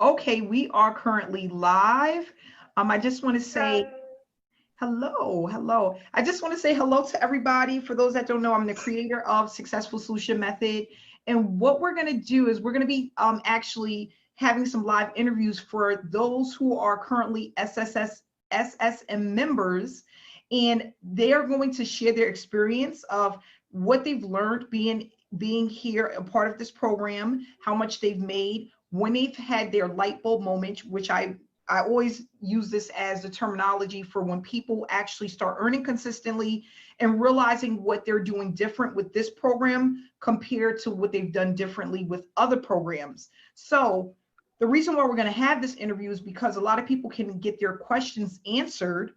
Okay, we are currently live. I just want to say hello. I just want to say hello to everybody. For those that don't know, I'm the creator of Successful Solution Method. And what we're going to do is we're going to be actually having some live interviews for those who are currently SSM members. And they are going to share their experience of what they've learned being here, a part of this program, how much they've made, when they've had their light bulb moment, which I always use this as the terminology for when people actually start earning consistently and realizing what they're doing different with this program compared to what they've done differently with other programs. So the reason why we're going to have this interview is because a lot of people can get their questions answered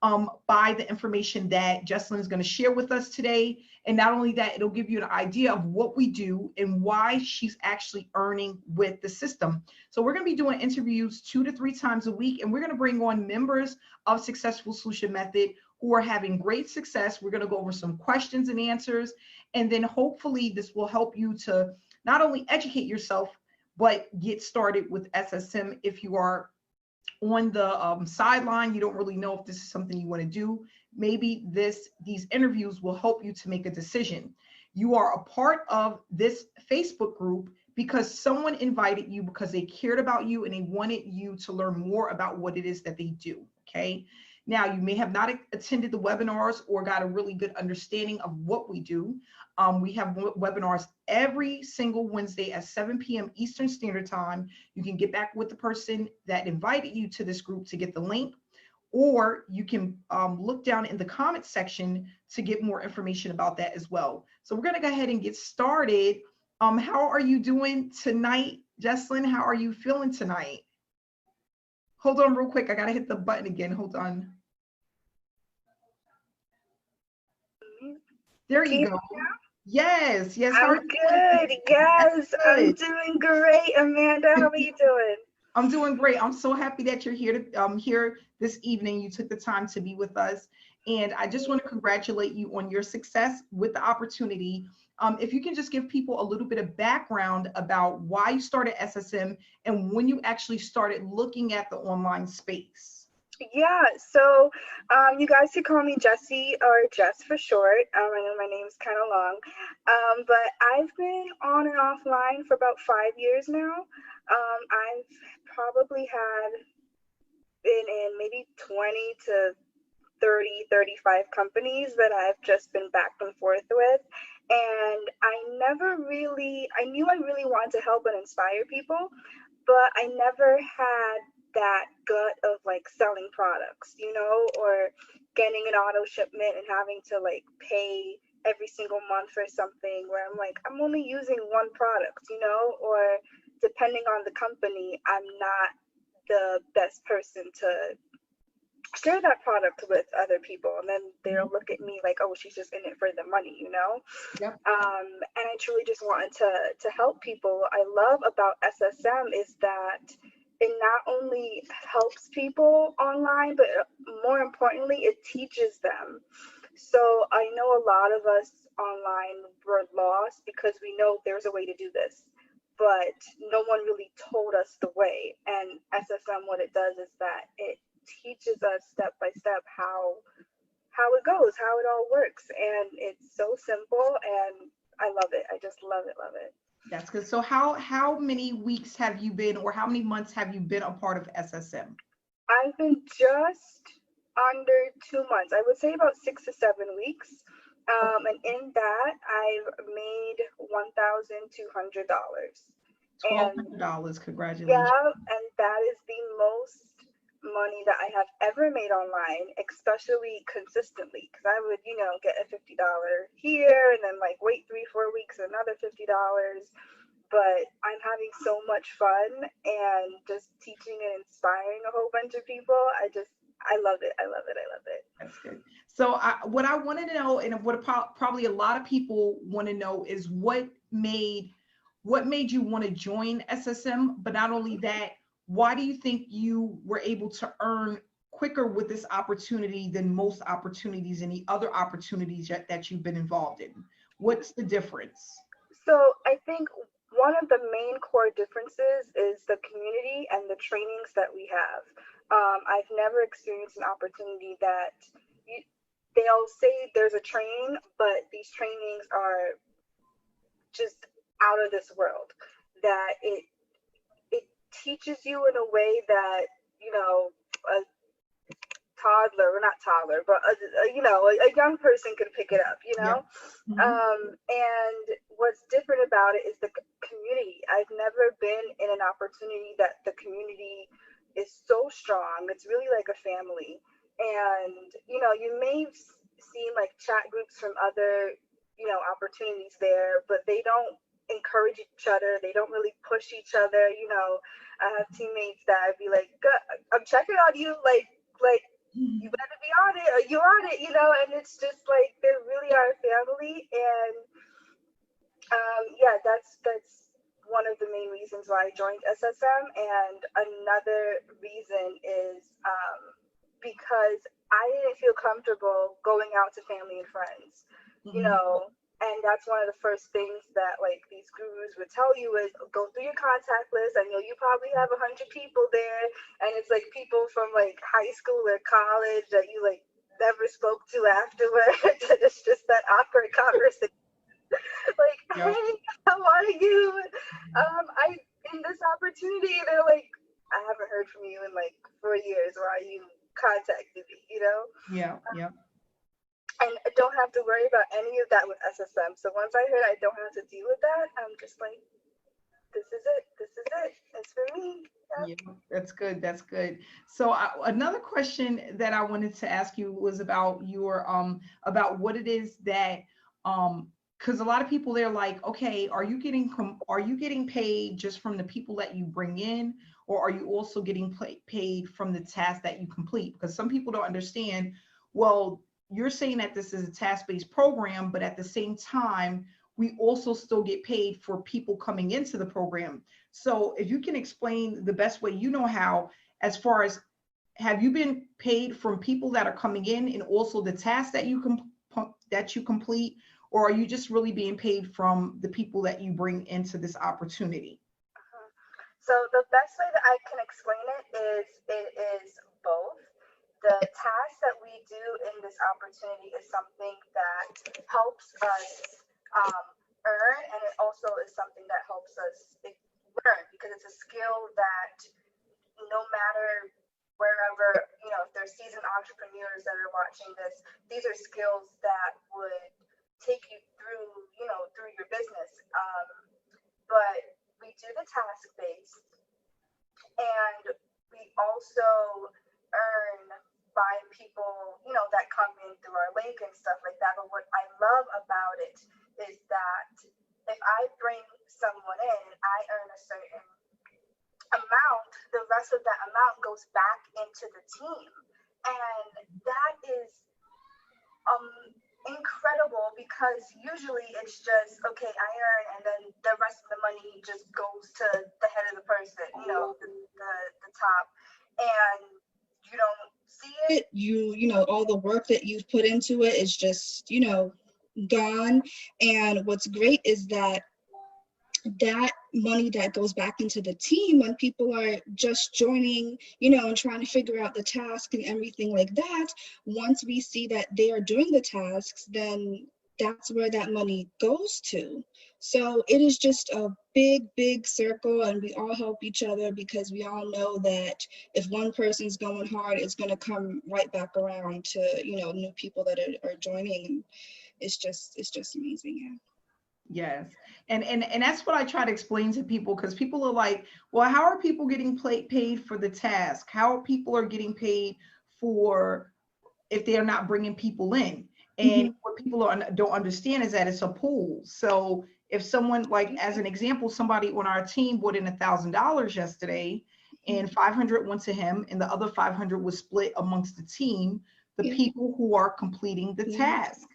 by the information that Jesselyn is going to share with us today. And not only that, it'll give you an idea of what we do and why she's actually earning with the system. So we're going to be doing interviews 2 to 3 times a week, and we're going to bring on members of Successful Solution Method who are having great success. We're going to go over some questions and answers, and then hopefully this will help you to not only educate yourself, but get started with SSM if you are on the sideline, you don't really know if this is something you want to do. Maybe these interviews will help you to make a decision. You are a part of this Facebook group because someone invited you because they cared about you and they wanted you to learn more about what it is that they do. Okay. Now, you may have not attended the webinars or got a really good understanding of what we do. We have webinars every single Wednesday at 7 p.m. Eastern Standard Time. You can get back with the person that invited you to this group to get the link, or you can look down in the comments section to get more information about that as well. So we're going to go ahead and get started. How are you doing tonight, Jesselyn? How are you feeling tonight? Hold on real quick. I got to hit the button again. Hold on. There you go. Yes. I'm good. Yes, I'm doing great. Amanda, how are you doing? I'm doing great. I'm so happy that you're here here this evening. You took the time to be with us. And I just want to congratulate you on your success with the opportunity. If you can just give people a little bit of background about why you started SSM and when you actually started looking at the online space. Yeah, so you guys could call me Jessie or Jess for short. I know my name's kind of long, but I've been on and offline for about 5 years now. I've probably been in maybe 20 to 30, 35 companies that I've just been back and forth with. And I knew I really wanted to help and inspire people, but I never had that gut of like selling products, or getting an auto shipment and having to like pay every single month for something where I'm like, I'm only using one product, or depending on the company, I'm not the best person to share that product with other people, and then they'll look at me like, oh, she's just in it for the money. Yep. And I truly just wanted to help people. I love about SSM is that it not only helps people online, but more importantly, it teaches them. So I know a lot of us online were lost because we know there's a way to do this, but no one really told us the way. And SSM, what it does is that it teaches us step by step how it goes, how it all works. And it's so simple, and I love it. I just love it. That's good. So how many weeks have you been, or how many months have you been a part of SSM? I've been just under 2 months. I would say about 6 to 7 weeks. And in that, I've made $1,200. $1,200. Congratulations. Yeah, and that is the most money that I have ever made online, especially consistently, because I would, get a $50 here and then like wait 3-4 weeks, another $50. But I'm having so much fun and just teaching and inspiring a whole bunch of people. I love it. That's good. So what I want to know, and what probably a lot of people want to know, is what made you want to join SSM, but not only that, why do you think you were able to earn quicker with this opportunity than most opportunities and the other opportunities that you've been involved in? What's the difference? So I think one of the main core differences is the community and the trainings that we have. I've never experienced an opportunity that they'll say there's a training, but these trainings are just out of this world. That it teaches you in a way that, you know, a toddler, or not toddler, but a young person could pick it up, you know. Yeah. Mm-hmm. And what's different about it is the community. I've never been in an opportunity that the community is so strong. It's really like a family. And you know, you may see like chat groups from other, you know, opportunities there, but they don't encourage each other. They don't really push each other. You know, I have teammates that I'd be like, I'm checking on you, like you better be on it or you're on it, you know. And it's just like they really are family. And yeah, that's one of the main reasons why I joined SSM. And another reason is because I didn't feel comfortable going out to family and friends, you know. And that's one of the first things that like these gurus would tell you is go through your contact list. I know you probably have 100 people there, and it's like people from like high school or college that you like never spoke to afterwards. And it's just that awkward conversation. Like, Yep. hey, how are you? I in this opportunity, they're like, I haven't heard from you in like 4 years. Why you contacted me? You know? Yeah. Yeah. And I don't have to worry about any of that with SSM. So once I heard I don't have to deal with that, I'm just like, this is it. This is it. It's for me. Yeah, that's good. That's good. So another question that I wanted to ask you was about your about what it is that because a lot of people, they're like, okay, are you getting paid just from the people that you bring in, or are you also getting paid from the tasks that you complete? Because some people don't understand. Well, you're saying that this is a task-based program, but at the same time, we also still get paid for people coming into the program. So if you can explain the best way you know how, as far as, have you been paid from people that are coming in and also the tasks that you complete, or are you just really being paid from the people that you bring into this opportunity? So the best way that I can explain it is both. The task that we do in this opportunity is something that helps us earn, and it also is something that helps us learn, because it's a skill that no matter wherever, you know, if there's seasoned entrepreneurs that are watching this, these are skills that would take you through, you know, through your business. But we do the task based, and we also earn by people, you know, that come in through our link and stuff like that. But what I love about it is that if I bring someone in and I earn a certain amount, the rest of that amount goes back into the team. And that is incredible, because usually it's just, okay, I earn, and then the rest of the money just goes to the head of the person, you know, the top. And you don't see it. You know, all the work that you've put into it is just, you know, gone. And what's great is that money that goes back into the team when people are just joining, you know, and trying to figure out the task and everything like that, once we see that they are doing the tasks, then that's where that money goes to. So it is just a big circle, and we all help each other, because we all know that if one person's going hard, it's going to come right back around to, you know, new people that are joining. It's just amazing. Yeah. Yes. And that's what I try to explain to people, because people are like, well, how are people getting paid for the task? How are people getting paid for if they are not bringing people in? And what people don't understand is that it's a pool. So if someone, like as an example, somebody on our team brought in $1,000 yesterday, and 500 went to him, and the other 500 was split amongst the team, the people who are completing the task.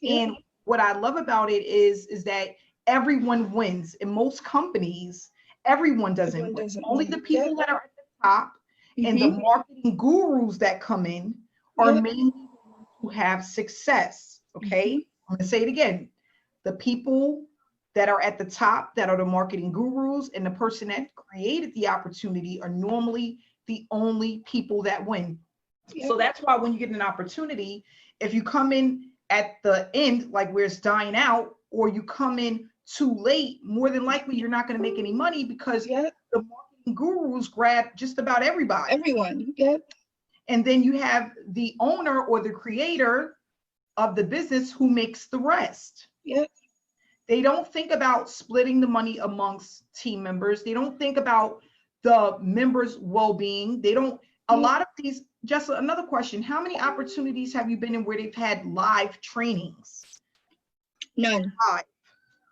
And what I love about it is that everyone wins. In most companies, everyone doesn't win. Only the people that are at the top and the marketing gurus that come in are mainly who have success. Okay, I'm going to say it again. The people that are at the top, that are the marketing gurus, and the person that created the opportunity are normally the only people that win. Yep. So that's why when you get an opportunity, if you come in at the end, like where it's dying out, or you come in too late, more than likely you're not going to make any money, because Yep. the marketing gurus grab just about everybody. Everyone. Yep. And then you have the owner or the creator of the business who makes the rest. Yep. They don't think about splitting the money amongst team members. They don't think about the members' well-being. They don't, a lot of these, just another question, how many opportunities have you been in where they've had live trainings? None.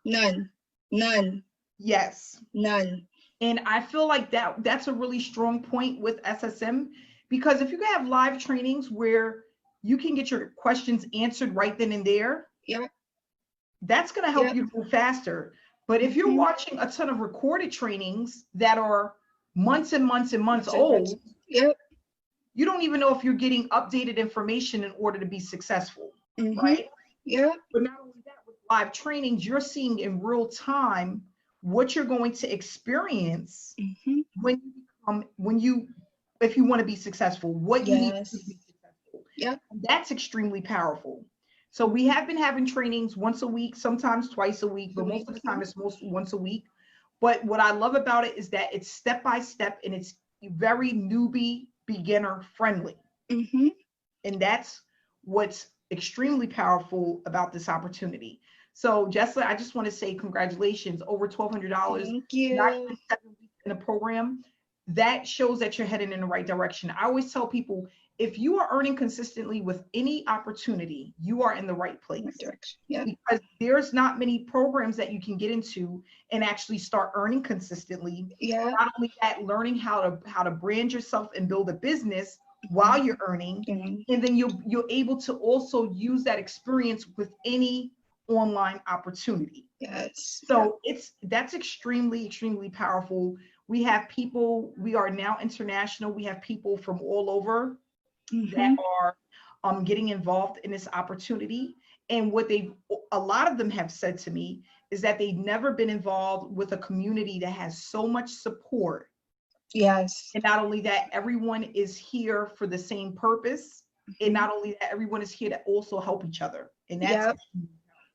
Live. None. Yes. None. And I feel like that's a really strong point with SSM, because if you can have live trainings where you can get your questions answered right then and there, that's going to help you move faster. But if you're watching a ton of recorded trainings that are months and months and months old, you don't even know if you're getting updated information in order to be successful, right? But not only that, with live trainings, you're seeing in real time what you're going to experience if you want to be successful, what you need to be successful. That's extremely powerful. So we have been having trainings once a week, sometimes twice a week, but most of the time it's mostly once a week. But what I love about it is that it's step by step, and it's very newbie, beginner friendly. And that's what's extremely powerful about this opportunity. So Jessica, I just want to say congratulations, over $1,200. Thank you. Not even 7 weeks in a program. That shows that you're heading in the right direction. I always tell people, if you are earning consistently with any opportunity, you are in the right place. Because there's not many programs that you can get into and actually start earning consistently. Not only that, learning how to brand yourself and build a business while you're earning, and then you're able to also use that experience with any online opportunity. So that's extremely, extremely powerful. We have people, we are now international. We have people from all over that are getting involved in this opportunity. And what a lot of them have said to me is that they've never been involved with a community that has so much support. And not only that, everyone is here for the same purpose. And not only that, everyone is here to also help each other. And that's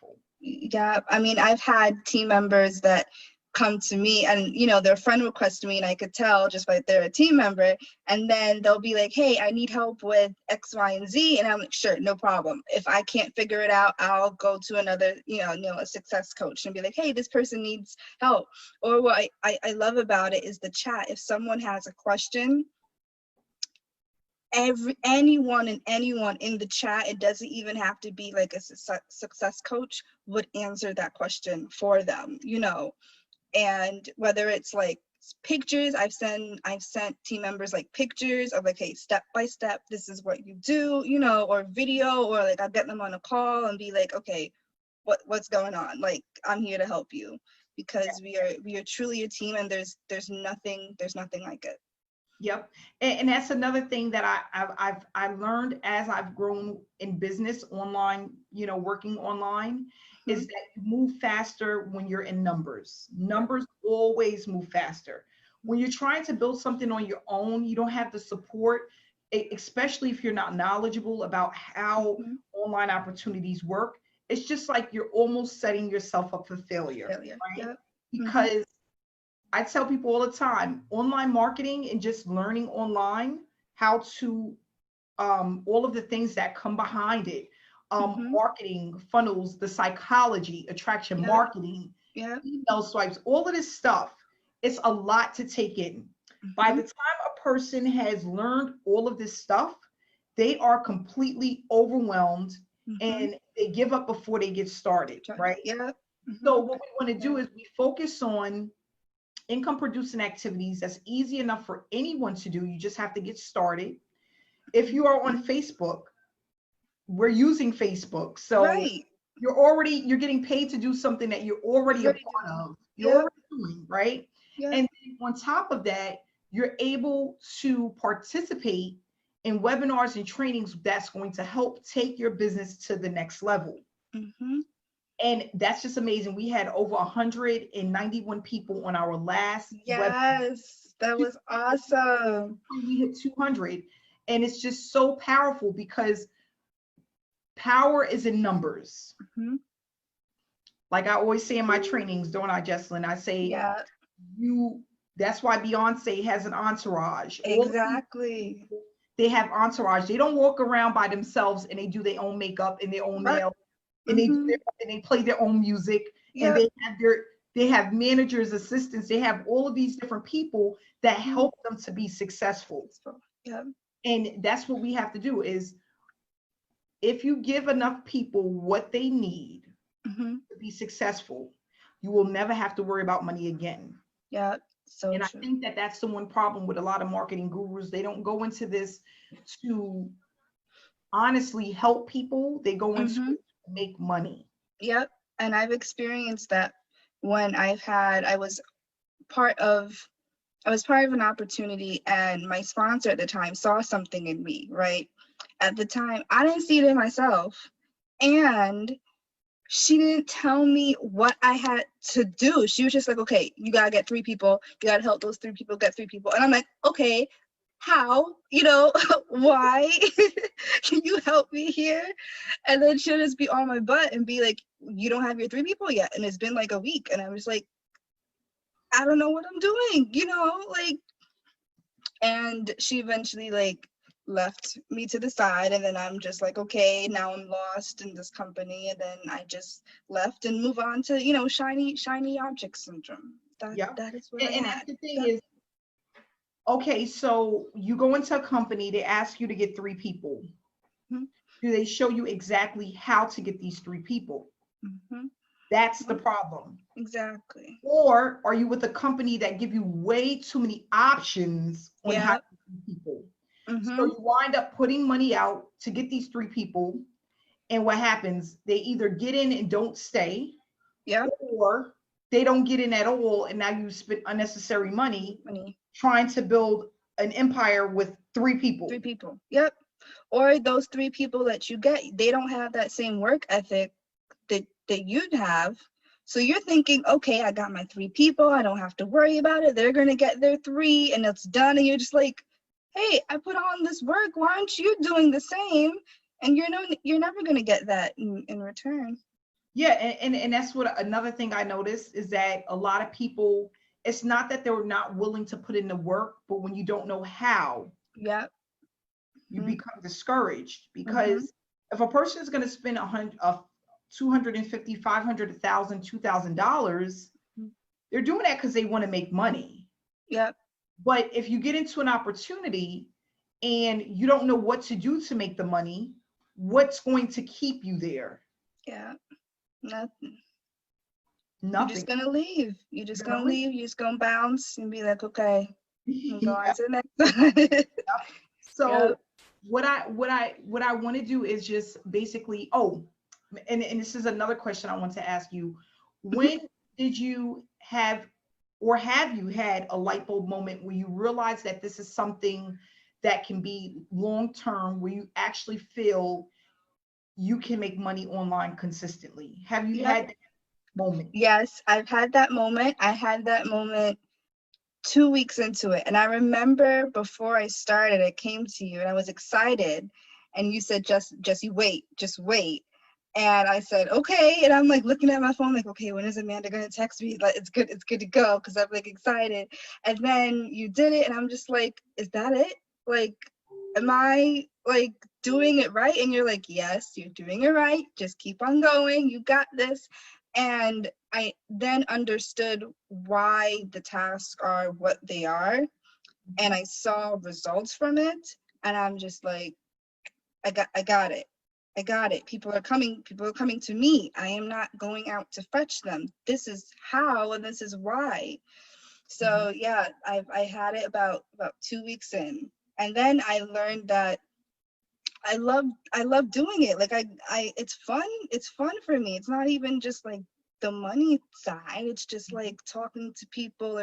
powerful. I mean, I've had team members that come to me and, you know, their friend requested me, and I could tell just by they're a team member, and then they'll be like, hey, I need help with X, Y, and Z. And I'm like, sure, no problem. If I can't figure it out, I'll go to another, a success coach and be like, hey, this person needs help. Or what I love about it is the chat. If someone has a question, anyone in the chat, it doesn't even have to be like a success coach, would answer that question for them, and whether it's like pictures, I've sent team members like pictures of like, hey, step by step, this is what you do, or video, or like I'll get them on a call and be like, okay, what's going on? Like, I'm here to help you, because we are truly a team, and there's nothing like it. Yep. And that's another thing that I've learned as I've grown in business online, working online, is that you move faster when you're in numbers. Numbers always move faster. When you're trying to build something on your own, you don't have the support, especially if you're not knowledgeable about how online opportunities work. It's just like you're almost setting yourself up for failure. Right? Because I tell people all the time, online marketing and just learning online how to, all of the things that come behind it, marketing, funnels, the psychology, attraction marketing, email swipes, all of this stuff, it's a lot to take in. By the time a person has learned all of this stuff, they are completely overwhelmed and they give up before they get started, right? So what we want to do is we focus on income producing activities that's easy enough for anyone to do. You just have to get started. If you are on Facebook, we're using Facebook. So you're getting paid to do something that you're already a part of. You're already doing, right? And on top of that, you're able to participate in webinars and trainings that's going to help take your business to the next level. And that's just amazing. We had over 191 people on our last web. Yes, that was awesome. We hit 200. And it's just so powerful because power is in numbers. Mm-hmm. Like I always say in my trainings, don't I, Jesselyn? I say, Yeah, that's why Beyonce has an entourage. exactly. They have entourage. They don't walk around by themselves and they do their own makeup and their own Right. nails and Mm-hmm. they play their own music and Yep. they have managers, assistants. They have all of these different people that help them to be successful. Yep. And that's what we have to do is if you give enough people what they need Mm-hmm. to be successful, you will never have to worry about money again. Yeah, so and true. I think that that's the one problem with a lot of marketing gurus. They don't go into this to honestly help people. They go into Mm-hmm. it to make money. Yep. And I've experienced that when I was part of an opportunity, and my sponsor at the time saw something in me, right? At the time, I didn't see it in myself. And she didn't tell me what I had to do. She was just like, okay, you gotta get 3 people. You gotta help those 3 people get 3 people. And I'm like, okay, how? Why? Can you help me here? And then she'll just be on my butt and be like, you don't have your 3 people yet. And it's been like a week. And I'm just like, I don't know what I'm doing, and she eventually left me to the side, and then I'm just like, okay, now I'm lost in this company, and then I just left and move on to shiny object syndrome. That is what I And had. that's the thing is, okay, so you go into a company, they ask you to get 3 people. Mm-hmm. Do they show you exactly how to get these 3 people? Mm-hmm. That's the problem. Exactly. Or are you with a company that give you way too many options on how to get people? Mm-hmm. So you wind up putting money out to get these 3 people. And what happens? They either get in and don't stay, or they don't get in at all. And now you spend unnecessary money trying to build an empire with 3 people. 3 people. Yep. Or those 3 people that you get, they don't have that same work ethic that you'd have. So you're thinking, okay, I got my 3 people. I don't have to worry about it. They're going to get their 3 and it's done. And you're just like, hey, I put on this work. Why aren't you doing the same? And you're never going to get that in return. Yeah. And that's what another thing I noticed is that a lot of people, it's not that they're not willing to put in the work, but when you don't know how, you become discouraged, because if a person is going to spend $250, $500, $1,000, $2,000, they're doing that because they want to make money. Yep. But if you get into an opportunity and you don't know what to do to make the money, what's going to keep you there? Yeah, nothing. Nothing. You're just gonna leave. You're just gonna leave. You're just gonna bounce and be like, okay, I'm going to the next one. So what I want to do is just basically, and this is another question I want to ask you. When did you have, or have you had a light bulb moment where you realize that this is something that can be long-term, where you actually feel you can make money online consistently? Have you had that moment? Yes, I've had that moment. I had that moment 2 weeks into it. And I remember before I started, I came to you and I was excited. And you said, Jesse, wait, just wait. And I said, okay. And I'm like looking at my phone, like, okay, when is Amanda going to text me? Like, it's good to go, because I'm like excited. And then you did it. And I'm just like, is that it? Like, am I like doing it right? And you're like, yes, you're doing it right. Just keep on going. You got this. And I then understood why the tasks are what they are. And I saw results from it. And I'm just like, I got it. I got it. People are coming to me. I am not going out to fetch them. This is how, and this is why. So yeah, I had it about 2 weeks in. And then I learned that I love doing it. Like it's fun. It's fun for me. It's not even just like the money side. It's just like talking to people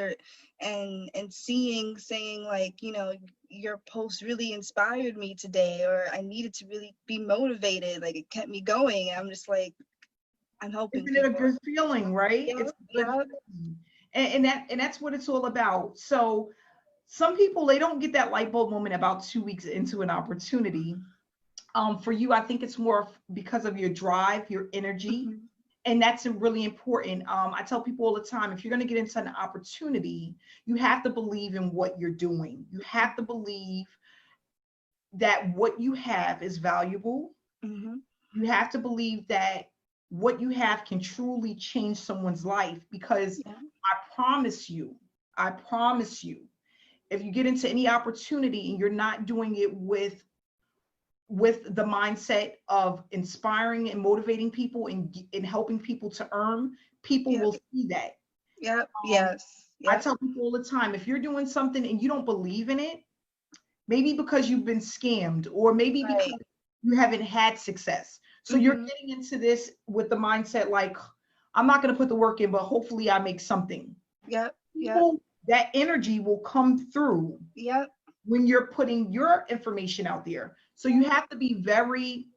and saying like, your post really inspired me today, or I needed to really be motivated. Like, it kept me going. And I'm just like, I'm helping Isn't it a people. good feeling, right? Yep, It's a good yep. feeling. And that's what it's all about. So some people, they don't get that light bulb moment about 2 weeks into an opportunity. For you, I think it's more because of your drive, your energy, Mhm. and that's really important. I tell people all the time, if you're going to get into an opportunity, you have to believe in what you're doing. You have to believe that what you have is valuable. Mhm. You have to believe that what you have can truly change someone's life, because Yeah. I promise you, if you get into any opportunity and you're not doing it with the mindset of inspiring and motivating people and helping people to earn, people Yep. will see that. Yep. Um, Yes. I Yep. tell people all the time, if you're doing something and you don't believe in it, maybe because you've been scammed, or maybe because Right. you haven't had success. So you're Mhm. getting into this with the mindset like, I'm not going to put the work in, but hopefully I make something. Yep. Yep. People, that energy will come through Yep. when you're putting your information out there. So you have to be very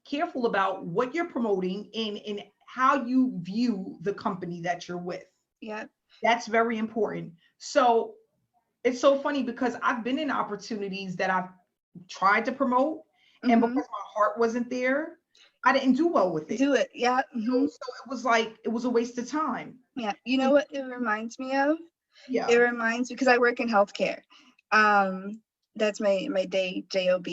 careful about what you're promoting and how you view the company that you're with. Yep. That's very important. So it's so funny because I've been in opportunities that I've tried to promote, and because Mhm. my heart wasn't there, I didn't do well with it. Do it. Yeah. Mhm. So it was like it was a waste of time. Yeah. You know And what it reminds me of? It yeah, reminds, because I work in healthcare. That's my day job.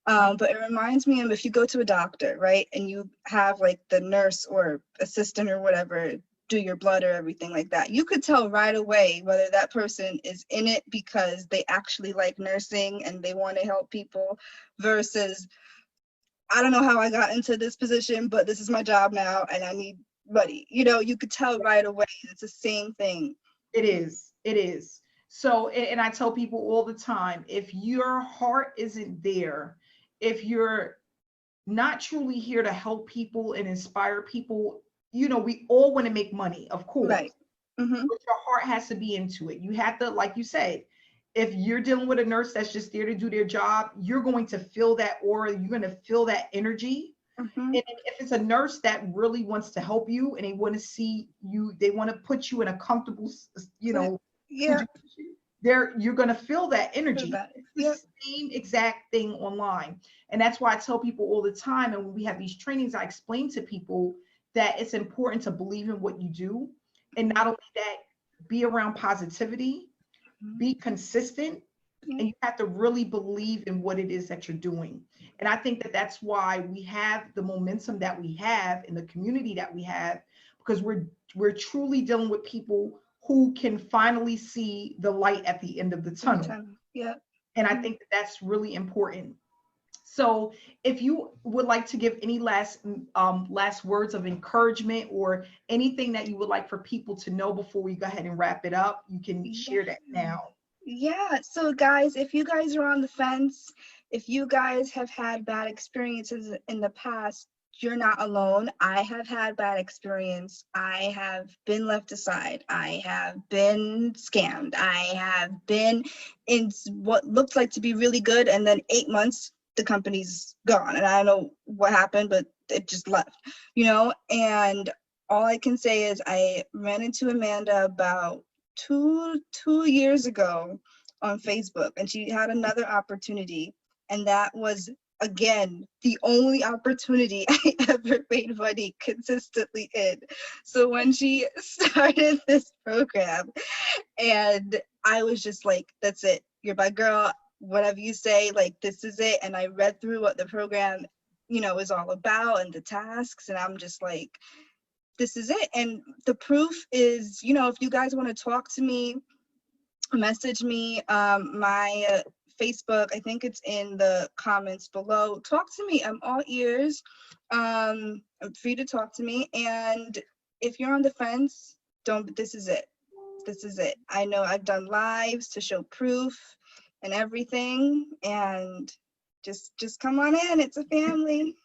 But it reminds me of, if you go to a doctor, right, and you have like the nurse or assistant or whatever do your blood or everything like that, you could tell right away whether that person is in it because they actually like nursing and they want to help people, versus, I don't know how I got into this position, but this is my job now and I need money. You could tell right away. It's the same thing. it is. It is. So, and I tell people all the time, if your heart isn't there, if you're not truly here to help people and inspire people, we all want to make money, of course, Right. Mm-hmm. but your heart has to be into it. You have to, like you said, if you're dealing with a nurse that's just there to do their job, you're going to feel that aura, you're going to feel that energy. Mm-hmm. And if it's a nurse that really wants to help you and they want to see you, they want to put you in a comfortable, Yeah. situation, you're going to feel that Feel energy. better. It's Yep. the same exact thing online. And that's why I tell people all the time. And when we have these trainings, I explain to people that it's important to believe in what you do. And not only that, be around positivity, Mhm. be consistent, Yeah. and you have to really believe in what it is that you're doing. And I think that that's why we have the momentum that we have in the community that we have, because we're truly dealing with people who can finally see the light at the end of the In the tunnel. tunnel. Yep. And I Mhm. think that that's really important. So if you would like to give any last words of encouragement or anything that you would like for people to know before we go ahead and wrap it up, you can Yeah. share that now. Yeah. So guys, if you guys are on the fence, if you guys have had bad experiences in the past, you're not alone. I have had bad experience. I have been left aside. I have been scammed. I have been in what looked like to be really good, and then 8 months the company's gone, and I don't know what happened, but it just left. And all I can say is I ran into Amanda about two years ago on Facebook, and she had another opportunity, and that was, again, the only opportunity I ever made money consistently in. So when she started this program, and I was just like, that's it, you're my girl, whatever you say, like, this is it. And I read through what the program is all about and the tasks, and I'm just like, this is it. And the proof is, if you guys want to talk to me, message me. My Facebook, I think it's in the comments below. Talk to me. I'm all ears. I'm free to talk to me. And if you're on the fence, this is it. This is it. I know I've done lives to show proof and everything. And just come on in. It's a family.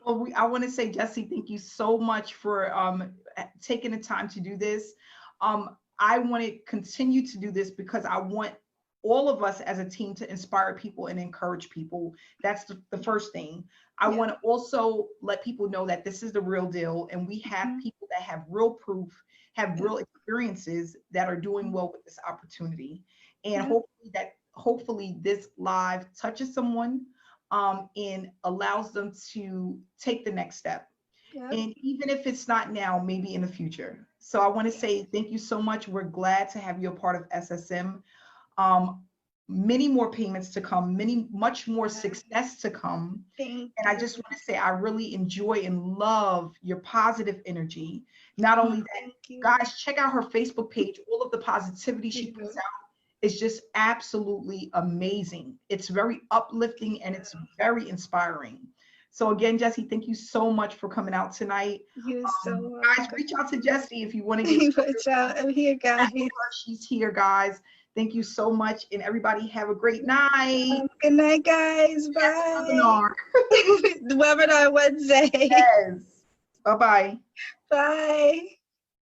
Well, I want to say, Jesse, thank you so much for taking the time to do this. I want to continue to do this because I want all of us as a team to inspire people and encourage people. That's the first thing. I want to also let people know that this is the real deal, and we have people that have real proof, have real experiences that are doing well with this opportunity. And hopefully this live touches someone and allows them to take the next step. And even if it's not now, maybe in the future. So I want to say thank you so much. We're glad to have you a part of SSM. Many more payments to come, much more success to come. And I just want to say, I really enjoy and love your positive energy. Not only that, guys, check out her Facebook page. All of the positivity she puts out is just absolutely amazing. It's very uplifting and it's very inspiring. So again, Jessie, thank you so much for coming out tonight. Guys, reach out to Jessie if you want to get reach out. I'm here, guys. She's here, guys. Thank you so much, and everybody have a great night. Good night, guys. Bye. Webinar. The webinar Wednesday. Yes. Bye-bye. Bye.